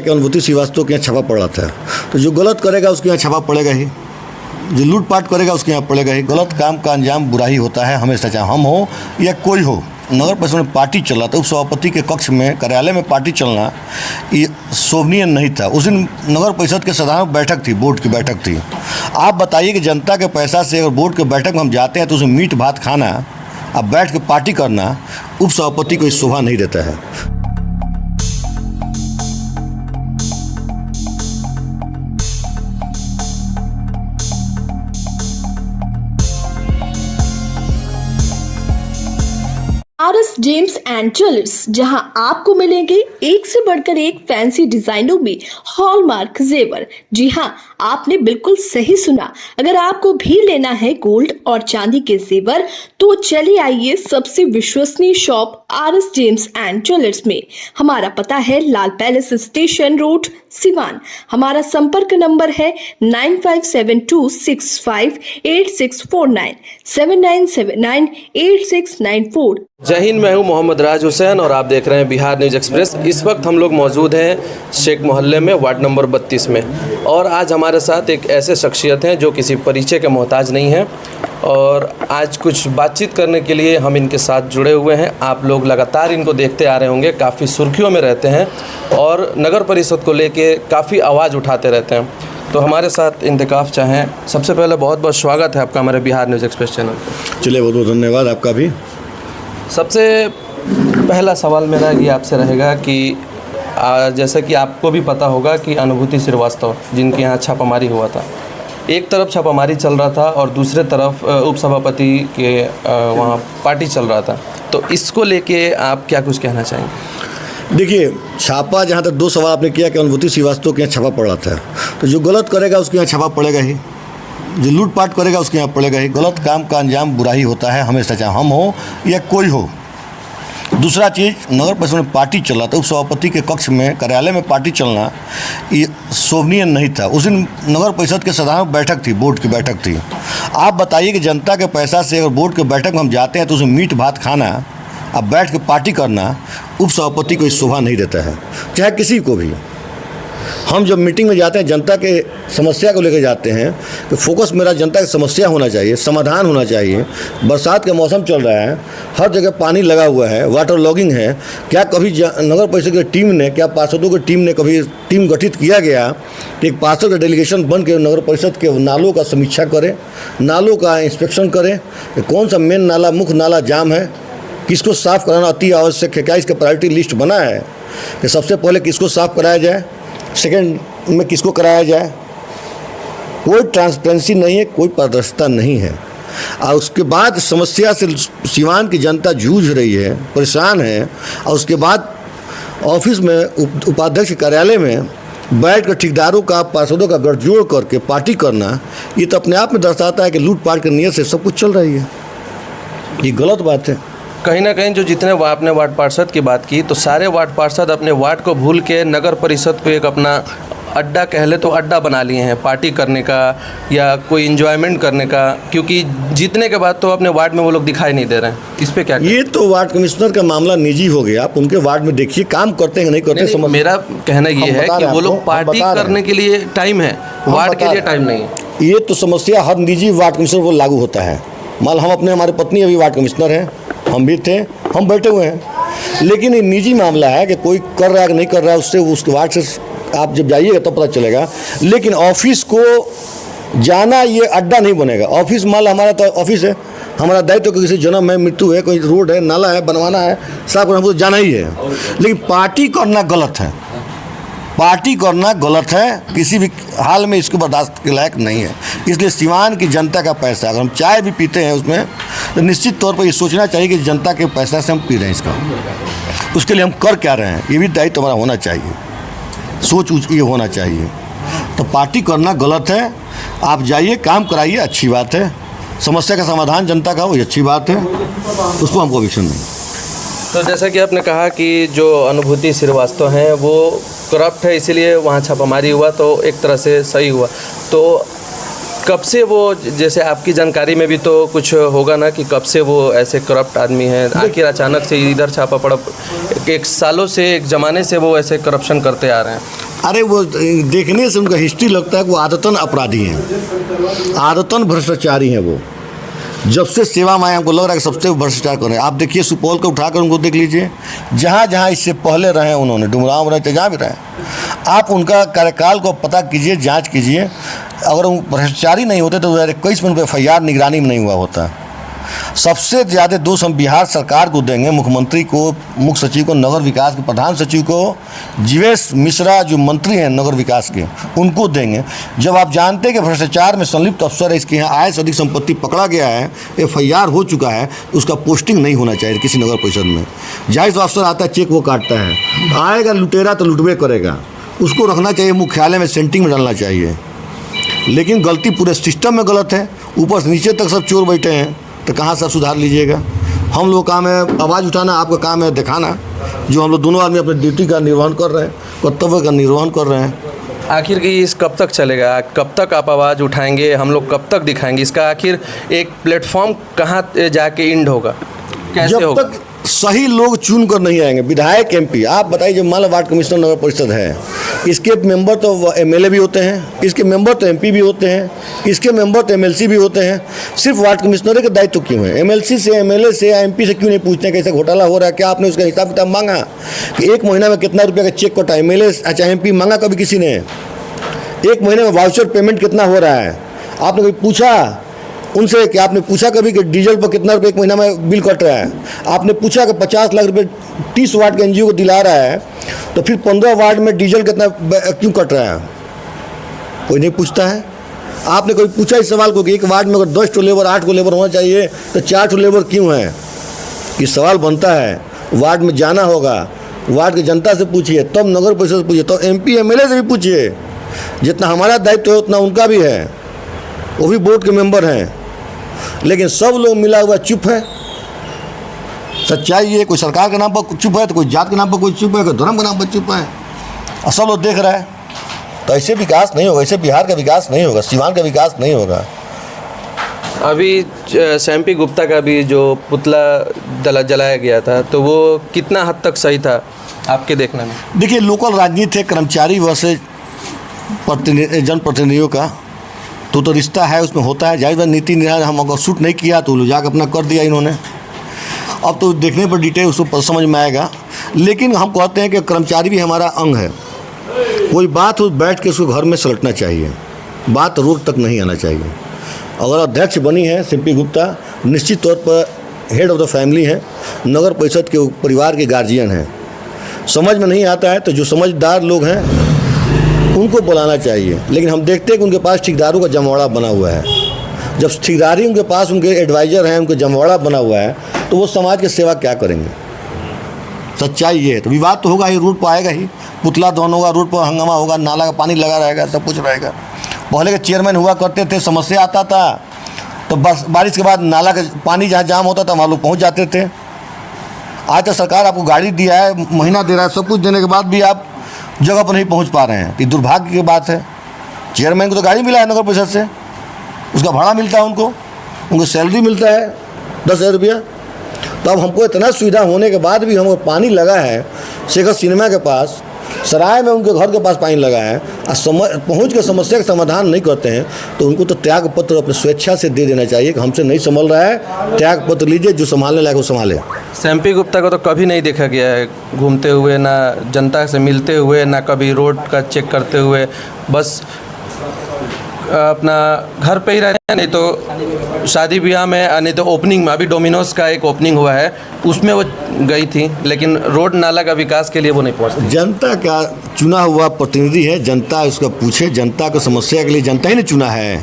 कि अनुभूति श्रीवास्तव के यहाँ छापा पड़ रहा था, तो जो गलत करेगा उसके यहाँ छापा पड़ेगा ही, जो लूटपाट करेगा उसके यहाँ पड़ेगा ही। गलत काम का अंजाम बुरा ही होता है हमेशा, चाहे हम हो या कोई हो। नगर परिषद में पार्टी चल रहा था, उप सभापति के कक्ष में कार्यालय में पार्टी चलना ये शोभनीय नहीं था। उस दिन नगर परिषद के साधारण बैठक थी, बोर्ड की बैठक थी। आप बताइए कि जनता के पैसा से अगर बोर्ड के बैठक में हम जाते हैं तो उसमें मीट भात खाना, अब बैठ के पार्टी करना उप सभापति को शोभा नहीं देता है। आरएस जेम्स एंड ज्वेलर्स, जहां आपको मिलेंगे एक से बढ़कर एक फैंसी डिजाइनों में हॉलमार्क जेवर। जी हां, आपने बिल्कुल सही सुना। अगर आपको भी लेना है गोल्ड और चांदी के जेवर तो चलिए आइए सबसे विश्वसनीय shop RS James and jewellers में। हमारा पता है लाल पैलेस स्टेशन रोड, सिवान। हमारा संपर्क नंबर है 9572658649 79798694। जय हिंद। मैं हूं मोहम्मद राज हुसैन और आप देख रहे हैं बिहार न्यूज़ एक्सप्रेस। इस वक्त हम लोग मौजूद हैं शेख मोहल्ले में, वार्ड नंबर 32 में, और आज हमारे साथ एक ऐसे शख्सियत हैं जो किसी परिचय के मोहताज नहीं हैं, और आज कुछ बातचीत करने के लिए हम इनके साथ जुड़े हुए हैं। आप लोग लगातार इनको देखते आ रहे होंगे, काफ़ी सुर्खियों में रहते हैं और नगर परिषद को लेके काफ़ी आवाज़ उठाते रहते हैं। तो हमारे साथ इंतकाफ चाहें, सबसे पहले बहुत बहुत स्वागत है आपका हमारे बिहार न्यूज़ एक्सप्रेस चैनल पर। चलिए, बहुत बहुत धन्यवाद आपका भी। सबसे पहला सवाल मेरा ये आपसे रहेगा कि जैसा कि आपको भी पता होगा कि अनुभूति श्रीवास्तव जिनके यहाँ छापामारी हुआ था, एक तरफ छापामारी चल रहा था और दूसरे तरफ उपसभापति के वहाँ पार्टी चल रहा था, तो इसको लेके आप क्या कुछ कहना चाहेंगे? देखिए, छापा, जहाँ तक दो सवाल आपने किया कि अनुभूति श्रीवास्तव के यहाँ छापा पड़ रहा था, तो जो गलत करेगा उसके यहाँ छापा पड़ेगा ही, जो लूटपाट करेगा उसके यहाँ पड़ेगा ही। गलत काम का अंजाम बुरा ही होता है हमेशा, चाहे हम हो या कोई हो। दूसरा चीज़, नगर परिषद में पार्टी चल रहा था, उप सभापति के कक्ष में कार्यालय में पार्टी चलना ये शोभनीय नहीं था। उस दिन नगर परिषद के साधारण बैठक थी, बोर्ड की बैठक थी। आप बताइए कि जनता के पैसा से अगर बोर्ड के बैठक में हम जाते हैं तो उसमें मीट भात खाना, अब बैठ के पार्टी करना उप सभापति को शोभा नहीं देता है, चाहे किसी को भी। हम जब मीटिंग में जाते हैं, जनता के समस्या को लेकर जाते हैं, तो फोकस मेरा जनता की समस्या होना चाहिए, समाधान होना चाहिए। बरसात का मौसम चल रहा है, हर जगह पानी लगा हुआ है, वाटर लॉगिंग है। क्या कभी नगर परिषद की टीम ने, क्या पार्षदों की टीम ने कभी टीम गठित किया गया कि एक पार्षद का डेलीगेशन बन के नगर परिषद के नालों का समीक्षा करे, नालों का इंस्पेक्शन करे, कौन सा मेन नाला, मुख्य नाला जाम है, किसको साफ़ कराना अति आवश्यक है, क्या इसका प्रायोरिटी लिस्ट बना है कि सबसे पहले किसको साफ़ कराया जाए, सेकेंड में किसको कराया जाए? कोई ट्रांसपेरेंसी नहीं है, कोई पारदर्शिता नहीं है। और उसके बाद समस्या से सिवान की जनता जूझ रही है, परेशान है, और उसके बाद ऑफिस में उपाध्यक्ष कार्यालय में बैठ कर ठेकेदारों का, पार्षदों का गठजोड़ करके पार्टी करना, ये तो अपने आप में दर्शाता है कि लूटपाट की नीयत से सब कुछ चल रही है। ये गलत बात है। कहीं ना कहीं जो जितने आपने वार्ड पार्षद की बात की, तो सारे वार्ड पार्षद अपने वार्ड को भूल के नगर परिषद को एक अपना अड्डा, कह ले तो अड्डा बना लिए हैं पार्टी करने का या कोई एंजॉयमेंट करने का, क्योंकि जीतने के बाद तो अपने वार्ड में वो लोग दिखाई नहीं दे रहे हैं। इस पे क्या? ये तो वार्ड कमिश्नर का मामला निजी हो गया, आप उनके वार्ड में देखिए काम करते हैं नहीं करते। मेरा कहना ये है कि वो लोग पार्टी करने के लिए टाइम है, वार्ड के लिए टाइम नहीं है। ये तो समस्या हर निजी वार्ड कमिश्नर को लागू होता है। मान हम अपने, हमारी पत्नी अभी वार्ड कमिश्नर हैं, हम भी थे, हम बैठे हुए हैं, लेकिन ये निजी मामला है कि कोई कर रहा है कि नहीं कर रहा है, उससे उसके वार्ड से आप जब जाइएगा तब पता चलेगा। लेकिन ऑफिस को जाना ये अड्डा नहीं बनेगा। ऑफिस मान, हमारा तो ऑफिस है, हमारा दायित्व तो किसी जन्म है, मृत्यु है, कोई रोड है, नाला है, बनवाना है, साफ करना, हमको जाना ही है। लेकिन पार्टी करना गलत है, पार्टी करना गलत है, किसी भी हाल में इसको बर्दाश्त के लायक नहीं है। इसलिए सिवान की जनता का पैसा, अगर हम चाय भी पीते हैं उसमें, तो निश्चित तौर पर ये सोचना चाहिए कि जनता के पैसा से हम पी रहे हैं, इसका उसके लिए हम कर क्या रहे हैं, ये भी दायित्व हमारा होना चाहिए, सोच ये होना चाहिए। तो पार्टी करना गलत है। आप जाइए, काम कराइए, अच्छी बात है। समस्या का समाधान जनता का हो, ये अच्छी बात है, उसको हमको विषय नहीं। तो जैसा कि आपने कहा कि जो अनुभूति श्रीवास्तव हैं वो करप्ट है, इसीलिए वहाँ छापामारी हुआ, तो एक तरह से सही हुआ। तो कब से वो, जैसे आपकी जानकारी में भी तो कुछ होगा ना, कि कब से वो ऐसे करप्ट आदमी हैं, आखिर अचानक से इधर छापा पड़ा? एक सालों से, एक ज़माने से वो ऐसे करप्शन करते आ रहे हैं। अरे वो देखने से उनका हिस्ट्री लगता है कि वो आदतन अपराधी हैं, आदतन भ्रष्टाचारी हैं। वो जब से सेवा में आए हमको लग रहा है कि सबसे भ्रष्टाचार कर रहे हैं। आप देखिए सुपौल को उठाकर उनको देख लीजिए, जहाँ जहाँ इससे पहले रहे उन्होंने, डुमराव रहे जहाँ भी रहे, आप उनका कार्यकाल को पता कीजिए, जांच कीजिए। अगर वो भ्रष्टाचारी नहीं होते तो 2021 में FIR निगरानी में नहीं हुआ होता। सबसे ज़्यादा दोष हम बिहार सरकार को देंगे, मुख्यमंत्री को, मुख्य सचिव को, नगर विकास के प्रधान सचिव को, जीवेश मिश्रा जो मंत्री हैं नगर विकास के, उनको देंगे। जब आप जानते हैं कि भ्रष्टाचार में संलिप्त अफसर है, इसके यहाँ आय से अधिक संपत्ति पकड़ा गया है, FIR हो चुका है, उसका पोस्टिंग नहीं होना चाहिए किसी नगर परिषद में। जाहिर तो अफसर आता है, चेक वो काटता है, आएगा लुटेरा तो लुटवे करेगा, उसको रखना चाहिए मुख्यालय में, सेंटिंग में डालना चाहिए। लेकिन गलती पूरे सिस्टम में गलत है, ऊपर से नीचे तक सब चोर बैठे हैं, तो कहाँ से आप सुधार लीजिएगा। हम लोग काम है आवाज़ उठाना, आपका काम है दिखाना। जो हम लोग दोनों आदमी अपनी ड्यूटी का निर्वहन कर रहे हैं, कर्तव्य का निर्वहन कर रहे हैं। आखिर की इस कब तक चलेगा, कब तक आप आवाज़ उठाएंगे, हम लोग कब तक दिखाएंगे, इसका आखिर एक प्लेटफॉर्म कहाँ जाके एंड होगा, कैसे जब होगा? तक सही लोग चुन कर नहीं आएंगे, विधायक MP, आप बताइए, जब मान लो वार्ड कमिश्नर नगर परिषद है, इसके मेंबर तो MLA भी होते हैं, इसके मेंबर तो MP भी होते हैं, इसके मेंबर तो MLC भी होते हैं। सिर्फ वार्ड कमिश्नर का दायित्व क्यों है? MLC से, MLA से या MP से क्यों नहीं पूछते कैसे घोटाला हो रहा है? क्या आपने उसका हिसाब किताब मांगा कि एक महीना में कितना रुपये का चेक कटा? MLA अच्छा MP मांगा कभी किसी ने? एक महीने में वाउचर पेमेंट कितना हो रहा है? आपने कभी पूछा उनसे? कि आपने पूछा कभी कि डीजल पर कितना रुपये एक महीना में बिल कट रहा है? आपने पूछा कि 50 लाख रुपये 30 वार्ड के NGO को दिला रहा है, तो फिर 15 वार्ड में डीजल कितना क्यों कट रहा है? कोई नहीं पूछता है। आपने कोई पूछा इस सवाल को कि एक वार्ड में अगर 10 ठो लेबर 8 को लेबर होना चाहिए तो 4 ठो लेबर क्यों है? ये सवाल बनता है। वार्ड में जाना होगा, वार्ड की जनता से पूछिए, तब नगर परिषद से पूछिए, तो MP MLA से भी पूछिए। जितना हमारा दायित्व है उतना उनका भी है, वो भी बोर्ड के मेंबर हैं। लेकिन सब लोग मिला हुआ चुप है। सच्चाई ये, कोई सरकार के नाम पर चुप है, तो कोई जात के नाम पर कोई चुप है, कोई धर्म के नाम पर चुप है, और सब लोग देख रहा है। तो ऐसे विकास नहीं होगा, ऐसे बिहार का विकास नहीं होगा, सीवान का विकास नहीं होगा। अभी शैम्पी गुप्ता का भी जो पुतला जलाया गया था, तो वो कितना हद तक सही था आपके देखने में? देखिए, लोकल राजनीति है, कर्मचारी वर्सेज जनप्रतिनिधियों का तो रिश्ता है, उसमें होता है। जाहिर नीति निर्णय हम अगर शूट नहीं किया तो ले जाकर अपना कर दिया इन्होंने। अब तो देखने पर डिटेल उसको समझ में आएगा। लेकिन हम कहते हैं कि कर्मचारी भी हमारा अंग है। कोई बात हो बैठ के उसको घर में सलटना चाहिए, बात रोड तक नहीं आना चाहिए। अगर अध्यक्ष बनी है शैम्पी गुप्ता, निश्चित तौर पर हेड ऑफ द फैमिली है, नगर परिषद के परिवार के गार्जियन हैं। समझ में नहीं आता है तो जो समझदार लोग हैं उनको बुलाना चाहिए। लेकिन हम देखते हैं कि उनके पास ठेकेदारों का जमवाड़ा बना हुआ है। जब ठेकेदारी उनके पास उनके एडवाइज़र हैं, उनके जमवाड़ा बना हुआ है, तो वो समाज की सेवा क्या करेंगे? सच्चाई ये है। तो विवाद तो होगा ही, रोड पर आएगा ही, पुतला दहन होगा, रोड पर हंगामा होगा, नाला का पानी लगा रहेगा, सब कुछ रहेगा। पहले के चेयरमैन हुआ करते थे, समस्या आता था तो बस बारिश के बाद नाला का पानी जहाँ जाम होता था वहाँ लोग पहुँच जाते थे। आज तो सरकार आपको गाड़ी दिया है, महीना दे रहा है, सब कुछ देने के बाद भी आप जगह पर नहीं पहुंच पा रहे हैं। ये दुर्भाग्य की बात है। चेयरमैन को तो गाड़ी मिला है नगर परिषद से, उसका भाड़ा मिलता है, उनको सैलरी मिलता है 10,000 रुपया। तो अब हमको इतना सुविधा होने के बाद भी हमको पानी लगा है शेखर सिनेमा के पास, सराय में उनके घर के पास पानी लगा है, और पहुँच के समस्या का समाधान नहीं करते हैं, तो उनको तो त्याग पत्र अपनी स्वेच्छा से दे देना चाहिए कि हमसे नहीं संभल रहा है, त्याग पत्र लीजिए, जो संभालने लायक वो संभाले। शैम्पी गुप्ता को तो कभी नहीं देखा गया है घूमते हुए, ना जनता से मिलते हुए, ना कभी रोड का चेक करते हुए। बस अपना घर पे ही रहते हैं, नहीं तो शादी ब्याह में, नहीं तो ओपनिंग में, अभी डोमिनोज का एक ओपनिंग हुआ है उसमें वो गई थी, लेकिन रोड नाला का विकास के लिए वो नहीं पहुंचती। जनता का चुना हुआ प्रतिनिधि है, जनता उसका पूछे, जनता को समस्या के लिए जनता ही ने चुना है,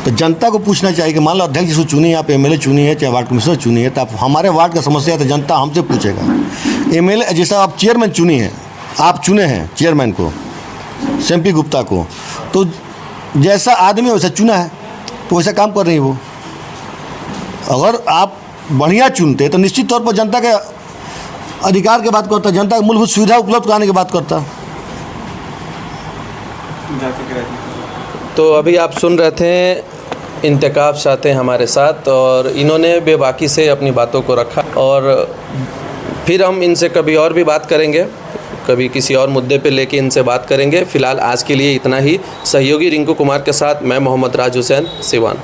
तो जनता को पूछना चाहिए कि मान लो अध्यक्ष जिसको चुनी है, आप MLA चुनी है, चाहे वार्ड कमिश्नर चुनी है, तो आप हमारे वार्ड का समस्या है तो जनता हमसे पूछेगा। MLA जैसा आप चेयरमैन चुनी है, आप चुने हैं चेयरमैन को, शैम्पी गुप्ता को, तो जैसा आदमी वैसा चुना है, तो वैसा काम कर रही है वो। अगर आप बढ़िया चुनते तो निश्चित तौर पर जनता के अधिकार की बात करता, जनता को मूलभूत सुविधा उपलब्ध कराने की बात करता। तो अभी आप सुन रहे थे इंतखाब साहब हमारे साथ, और इन्होंने बेबाकी से अपनी बातों को रखा, और फिर हम इनसे कभी और भी बात करेंगे। कभी किसी और मुद्दे पे लेके इनसे बात करेंगे। फ़िलहाल आज के लिए इतना ही। सहयोगी रिंकू कुमार के साथ मैं मोहम्मद राज हुसैन, सिवान।